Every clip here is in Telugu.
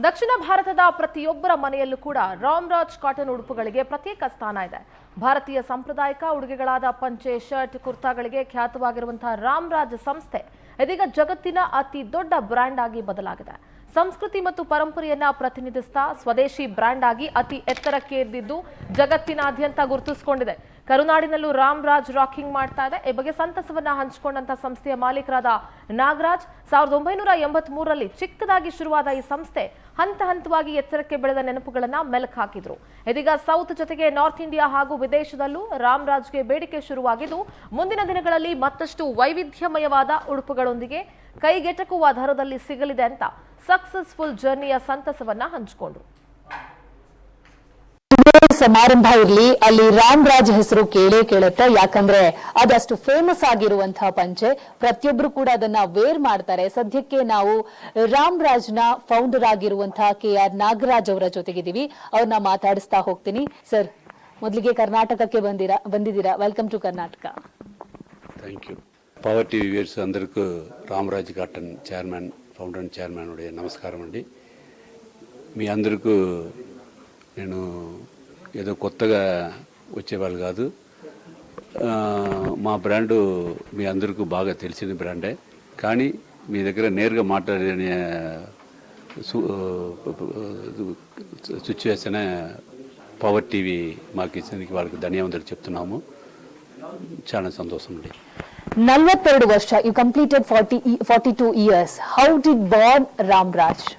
ದಕ್ಷಿಣ ಭಾರತದ ಪ್ರತಿಯೊಬ್ಬರ ಮನೆಯಲ್ಲೂ ಕೂಡ ರಾಮರಾಜ್ ಕಾಟನ್ ಉಡುಪುಗಳಿಗೆ ಪ್ರತ್ಯೇಕ ಸ್ಥಾನ ಇದೆ. ಭಾರತೀಯ ಸಾಂಪ್ರದಾಯಿಕ ಉಡುಗೆಗಳಾದ ಪಂಚೆ, ಶರ್ಟ್, ಕುರ್ತಾಗಳಿಗೆ ಖ್ಯಾತವಾಗಿರುವಂತಹ ರಾಮರಾಜ್ ಸಂಸ್ಥೆ ಇದೀಗ ಜಗತ್ತಿನ ಅತಿ ದೊಡ್ಡ ಬ್ರ್ಯಾಂಡ್ ಆಗಿ ಬದಲಾಗಿದೆ. ಸಂಸ್ಕೃತಿ ಮತ್ತು ಪರಂಪರೆಯನ್ನ ಪ್ರತಿನಿಧಿಸ್ತಾ ಸ್ವದೇಶಿ ಬ್ರ್ಯಾಂಡ್ ಆಗಿ ಅತಿ ಎತ್ತರಕ್ಕೆ ಏರಿದ್ದು ಜಗತ್ತಿನಾದ್ಯಂತ ಗುರುತಿಸಿಕೊಂಡಿದೆ. ಕರುನಾಡಿನಲ್ಲೂ ರಾಮರಾಜ್ ರಾಕಿಂಗ್ ಮಾಡ್ತಾ ಇದೆ. ಈ ಬಗ್ಗೆ ಸಂತಸವನ್ನ ಹಂಚಿಕೊಂಡಂತ ಸಂಸ್ಥೆಯ ಮಾಲೀಕರಾದ ನಾಗರಾಜ್ 1983ರಲ್ಲಿ ಚಿಕ್ಕದಾಗಿ ಶುರುವಾದ ಈ ಸಂಸ್ಥೆ ಹಂತ ಹಂತವಾಗಿ ಎತ್ತರಕ್ಕೆ ಬೆಳೆದ ನೆನಪುಗಳನ್ನ ಮೆಲುಕು ಹಾಕಿದ್ರು. ಇದೀಗ ಸೌತ್ ಜೊತೆಗೆ ನಾರ್ತ್ ಇಂಡಿಯಾ ಹಾಗೂ ವಿದೇಶದಲ್ಲೂ ರಾಮರಾಜ್ಗೆ ಬೇಡಿಕೆ ಶುರುವಾಗಿದ್ದು ಮುಂದಿನ ದಿನಗಳಲ್ಲಿ ಮತ್ತಷ್ಟು ವೈವಿಧ್ಯಮಯವಾದ ಉಡುಪುಗಳೊಂದಿಗೆ ಕೈಗೆಟಕುವ ದರದಲ್ಲಿ ಸಿಗಲಿದೆ ಅಂತ ಸಕ್ಸಸ್ಫುಲ್ ಜರ್ನಿಯ ಸಂತಸವನ್ನ ಹಂಚಿಕೊಂಡ್ರು. ಸಮಾರಂಭ ಇರಲಿ, ಅಲ್ಲಿ ರಾಮರಾಜ್ ಹೆಸರು ಕೇಳುತ್ತೆ. ಯಾಕಂದ್ರೆ ಅದಷ್ಟು ಫೇಮಸ್ ಆಗಿರುವಂತಹ ಪಂಚೆ, ಪ್ರತಿಯೊಬ್ರು ಕೂಡ ಅದನ್ನ ವೇರ್ ಮಾಡ್ತಾರೆ. ಸದ್ಯಕ್ಕೆ ನಾವು ರಾಮರಾಜ್ನ ಫೌಂಡರ್ ಆಗಿರುವಂತಹ KR ನಾಗರಾಜ್ ಅವರ ಜೊತೆಗಿದ್ದೀವಿ. ಅವ್ರನ್ನ ಮಾತಾಡಿಸ್ತಾ ಹೋಗ್ತೀನಿ. ಸರ್, ಮೊದಲಿಗೆ ಕರ್ನಾಟಕಕ್ಕೆ ಬಂದಿದ್ದೀರಾ. Welcome to Karnataka. Thank you. Power TV viewers అందరికీ Ramraj cotton chairman, founder and chairman ఉడే నమస్కారం అండి. మీ అందరికీ నేను ఏదో కొత్తగా వచ్చేవాళ్ళు కాదు. మా బ్రాండు మీ అందరికీ బాగా తెలిసిన బ్రాండే. కానీ మీ దగ్గర నేరుగా మాట్లాడే సిచ్యువేషన్ పవర్ టీవీ మాకు ఇచ్చినందుకు వాళ్ళకి ధన్యవాదాలు చెప్తున్నాము. చాలా సంతోషం అండి. 42 ವರ್ಷ, you completed 42 years. How did born Ramraj?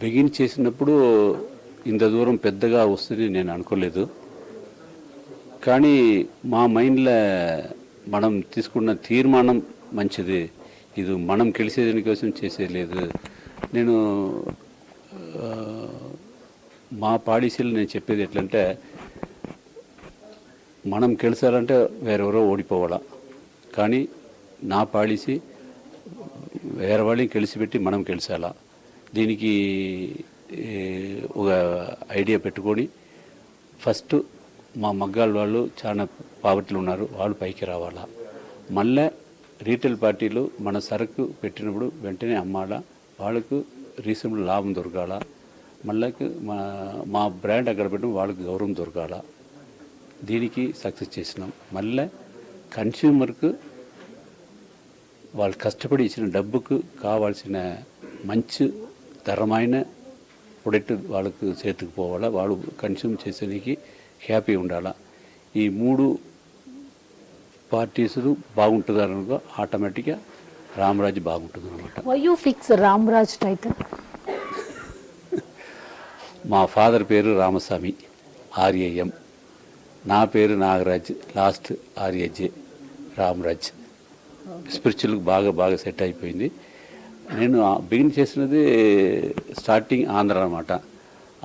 Begin చేసినప్పుడు ఇంత దూరం పెద్దగా వస్తుంది నేను అనుకోలేదు. కానీ మా మైండ్లో మనం తీసుకున్న తీర్మానం మంచిది. ఇది మనం గెలిచేదానికోసం చేసేలేదు. నేను మా పాలసీలు నేను చెప్పేది ఎట్లంటే, మనం గెలిచాలంటే వేరెవరో ఓడిపోవాలా. కానీ నా పాలసీ వేరే వాళ్ళని గెలిచిపెట్టి మనం గెలిచాలా. దీనికి ఒక ఐడియా పెట్టుకొని ఫస్ట్ మా మగ్గాల వాళ్ళు చాలా పావర్టీలు ఉన్నారు, వాళ్ళు పైకి రావాలా. మళ్ళీ రీటైల్ పార్టీలు మన సరుకు పెట్టినప్పుడు వెంటనే అమ్మాలా, వాళ్ళకు రీజనబుల్ లాభం దొరకాల. మళ్ళీ మా బ్రాండ్ అక్కడ పెట్టిన వాళ్ళకి గౌరవం దొరకాల. దీనికి సక్సెస్ చేసినాం. మళ్ళీ కన్స్యూమర్కు వాళ్ళు కష్టపడి ఇచ్చిన డబ్బుకు కావాల్సిన మంచి ధరమైన ప్రొడక్ట్ వాళ్ళకు చేతికి పోవాలా, వాళ్ళు కన్స్యూమ్ చేసేదానికి హ్యాపీ ఉండాలా. ఈ మూడు పార్టీస్ బాగుంటుంది అనుకో, ఆటోమేటిక్గా రామరాజ్ బాగుంటుంది అనమాట. Why you fix Ramraj title? మా ఫాదర్ పేరు రామస్వామి, RAM. నా పేరు నాగరాజ్, లాస్ట్ RAJ, రామరాజ్. స్పిరిచువల్కి బాగా సెట్ అయిపోయింది. నేను బిగిన్ చేసినది స్టార్టింగ్ ఆంధ్ర అనమాట.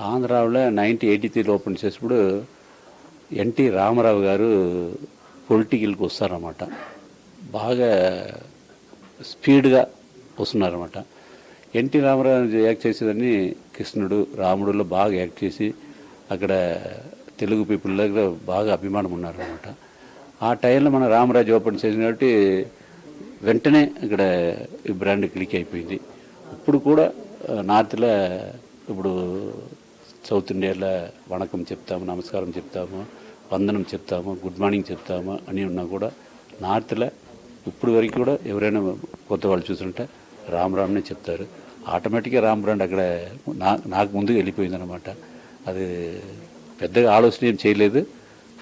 ఆంధ్రాలో 1983 ఓపెన్ చేసినప్పుడు NT రామారావు గారు పొలిటికల్కి వస్తారన్నమాట. బాగా స్పీడ్గా వస్తున్నారన్నమాట. NT రామారావు యాక్ట్ చేసేదాన్ని కృష్ణుడు, రాముడులో బాగా యాక్ట్ చేసి అక్కడ తెలుగు పీపుల్ దగ్గర బాగా అభిమానం ఉన్నారన్నమాట. ఆ టైంలో మన రామరాజ్ ఓపెన్ చేసిన కాబట్టి వెంటనే ఇక్కడ ఈ బ్రాండ్ క్లిక్ అయిపోయింది. ఇప్పుడు కూడా నార్త్లో, ఇప్పుడు సౌత్ ఇండియాలో వణకం చెప్తాము, నమస్కారం చెప్తాము, వందనం చెప్తాము, గుడ్ మార్నింగ్ చెప్తాము అని ఉన్నా కూడా నార్త్లో ఇప్పుడు వరకు కూడా ఎవరైనా కొత్త వాళ్ళు చూస్తుంటే రామ్నే చెప్తారు. ఆటోమేటిక్గా రామ్ బ్రాండ్ అక్కడ నాకు ముందుకు వెళ్ళిపోయిందనమాట. అది పెద్దగా ఆలోచన ఏం చేయలేదు.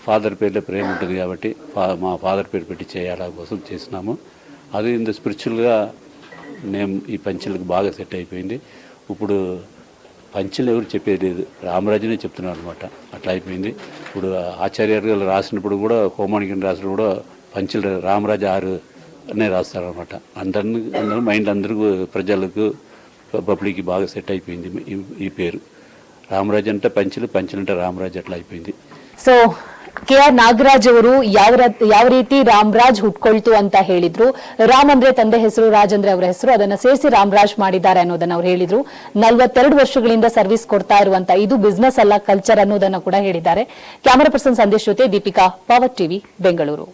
ఫాదర్ పేరులో ప్రేమ ఉంటుంది కాబట్టి మా ఫాదర్ పేరు పెట్టి చేయాలా కోసం చేసినాము. అది ఇంత స్పిరిచువల్గా నేను ఈ పంచులకు బాగా సెట్ అయిపోయింది. ఇప్పుడు పంచులు ఎవరు చెప్పేది లేదు, రామరాజునే చెప్తున్నారు అనమాట. అట్లా అయిపోయింది. ఇప్పుడు ఆచార్య రాసినప్పుడు కూడా, హోమానికి రాసినప్పుడు కూడా పంచులు రామరాజు 6 అనే రాస్తారనమాట. అందరూ మైండ్ అందరూ ప్రజలకు పబ్లిక్కి బాగా సెట్ అయిపోయింది ఈ పేరు. రామరాజ్ అంటే పంచులు, పంచులు అంటే రామరాజ్, అట్లా అయిపోయింది. సో KR ನಾಗರಾಜ್ ಅವರು ಯಾವ ರೀತಿ ರಾಮರಾಜ್ ಹುಟ್ಕೊಳ್ತು ಅಂತ ಹೇಳಿದ್ರು. ರಾಮ್ ಅಂದ್ರೆ ತಂದೆ ಹೆಸರು, ರಾಜ್ ಅಂದ್ರೆ ಅವರ ಹೆಸರು, ಅದನ್ನ ಸೇರಿಸಿ ರಾಮರಾಜ್ ಮಾಡಿದ್ದಾರೆ ಅನ್ನೋದನ್ನ ಅವ್ರು ಹೇಳಿದ್ರು. 42 ವರ್ಷಗಳಿಂದ ಸರ್ವಿಸ್ ಕೊಡ್ತಾ ಇರುವಂತ ಇದು ಬಿಸ್ನೆಸ್ ಅಲ್ಲ, ಕಲ್ಚರ್ ಅನ್ನೋದನ್ನ ಕೂಡ ಹೇಳಿದ್ದಾರೆ. ಕ್ಯಾಮರಾ ಪರ್ಸನ್ ಸಂದೇಶ್ ಜೊತೆ ದೀಪಿಕಾ, ಪವರ್ ಟಿವಿ, ಬೆಂಗಳೂರು.